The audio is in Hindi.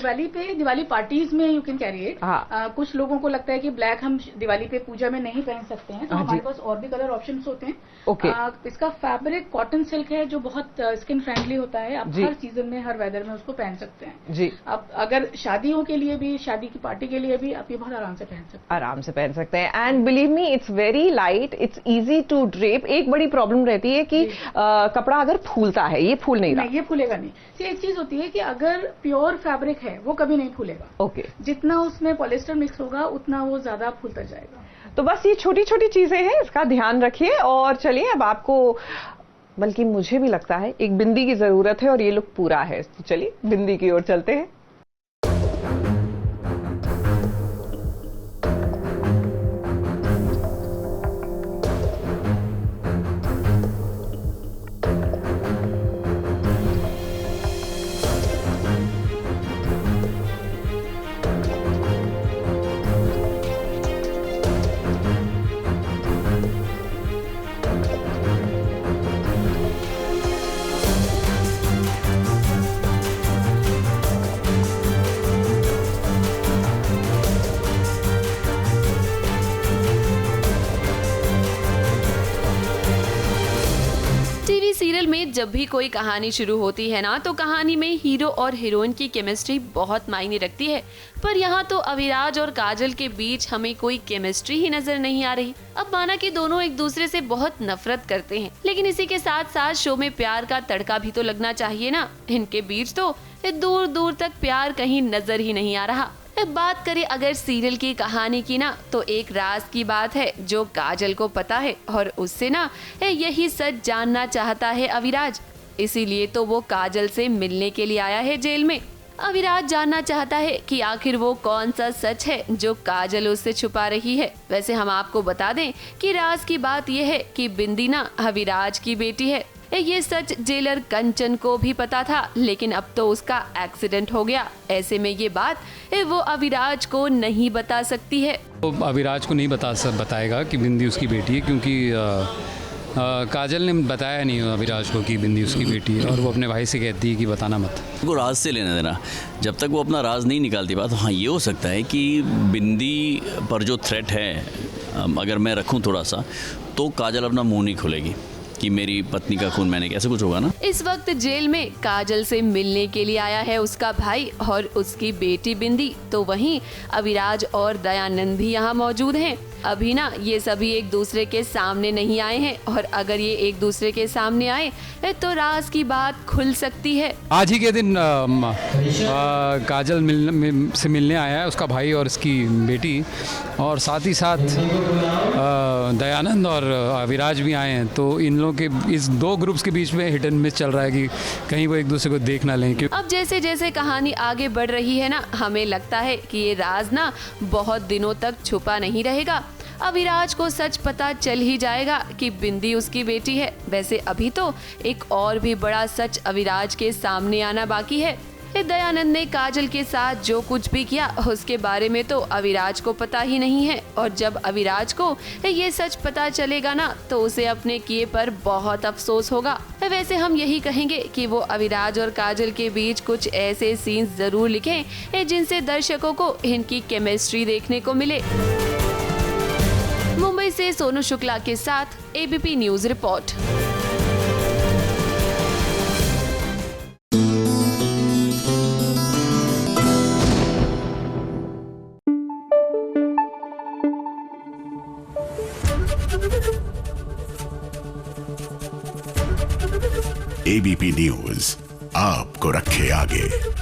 दिवाली पार्टीज में यू कैन कैरी इट। कुछ लोगों को लगता है कि ब्लैक हम दिवाली पे पूजा में नहीं पहन सकते हैं, तो हमारे पास और भी कलर ऑप्शंस होते हैं। इसका फैब्रिक कॉटन सिल्क है जो बहुत स्किन फ्रेंडली होता है। आप हर सीजन में, हर वेदर में उसको पहन सकते हैं जी। अब अगर शादियों के लिए भी, शादी की पार्टी के लिए भी आप ये बहुत आराम से पहन सकते हैं। And believe me, it's very light, it's easy to drape. एक बड़ी प्रॉब्लम रहती है कि कपड़ा अगर फूलता है, ये फूल नहीं रहा। ये फूलेगा नहीं। एक चीज होती है कि अगर प्योर फैब्रिक है वो कभी नहीं फूलेगा। जितना उसमें पॉलिस्टर मिक्स होगा उतना वो ज्यादा फूलता जाएगा। तो बस ये छोटी छोटी चीजें हैं, इसका ध्यान रखिए। और चलिए, अब आपको, बल्कि मुझे भी लगता है एक बिंदी की जरूरत है और ये लुक पूरा है, तो चलिए बिंदी की ओर चलते हैं। टीवी सीरियल में जब भी कोई कहानी शुरू होती है ना, तो कहानी में हीरो और हीरोइन की केमिस्ट्री बहुत मायने रखती है। पर यहाँ तो अविराज और काजल के बीच हमें कोई केमिस्ट्री ही नजर नहीं आ रही। अब माना कि दोनों एक दूसरे से बहुत नफरत करते हैं, लेकिन इसी के साथ साथ शो में प्यार का तड़का भी तो लगना चाहिए ना। इनके बीच तो दूर दूर तक प्यार कहीं नजर ही नहीं आ रहा। बात करें अगर सीरियल की कहानी की ना, तो एक राज की बात है जो काजल को पता है और उससे ना यही सच जानना चाहता है अविराज। इसीलिए तो वो काजल से मिलने के लिए आया है जेल में। अविराज जानना चाहता है कि आखिर वो कौन सा सच है जो काजल उससे छुपा रही है। वैसे हम आपको बता दें कि राज की बात ये है कि बिंदी ना अविराज की बेटी है। ये सच जेलर कंचन को भी पता था, लेकिन अब तो उसका एक्सीडेंट हो गया। ऐसे में ये बात वो अविराज को नहीं बता सकती है। तो अविराज को नहीं बताएगा कि बिंदी उसकी बेटी है, क्योंकि काजल ने बताया नहीं अविराज को कि बिंदी उसकी बेटी है, और वो अपने भाई से कहती है कि बताना मत। वो राज से लेना देना, जब तक वो अपना राज नहीं निकालती बात। हाँ, ये हो सकता है कि बिंदी पर जो थ्रेट है, अगर मैं रखूं थोड़ा सा, तो काजल अपना मुंह नहीं खोलेगी कि मेरी पत्नी का खून मैंने, कैसे कुछ होगा ना। इस वक्त जेल में काजल से मिलने के लिए आया है उसका भाई और उसकी बेटी बिंदी। तो वहीं अविराज और दयानंद भी यहाँ मौजूद हैं। अभी ना ये सभी एक दूसरे के सामने नहीं आए हैं, और अगर ये एक दूसरे के सामने आए तो राज की बात खुल सकती है। आज ही के दिन काजल से मिलने आया है उसका भाई और उसकी बेटी, और साथ ही साथ दयानंद और अविराज भी आए हैं। तो इन लोगों के, इस दो ग्रुप्स के बीच में हिट एंड मिस चल रहा है कि कहीं वो एक दूसरे को देख ना लें। अब जैसे जैसे कहानी आगे बढ़ रही है ना, हमें लगता है कि ये राज ना बहुत दिनों तक छुपा नहीं रहेगा। अविराज को सच पता चल ही जाएगा कि बिंदी उसकी बेटी है। वैसे अभी तो एक और भी बड़ा सच अविराज के सामने आना बाकी है। दयानंद ने काजल के साथ जो कुछ भी किया उसके बारे में तो अविराज को पता ही नहीं है, और जब अविराज को ये सच पता चलेगा ना, तो उसे अपने किए पर बहुत अफसोस होगा। वैसे हम यही कहेंगे कि वो अविराज और काजल के बीच कुछ ऐसे सीन्स जरूर लिखें जिनसे दर्शकों को इनकी केमिस्ट्री देखने को मिले। मुंबई से सोनू शुक्ला के साथ ABP news report. ABP news आपको रखे आगे।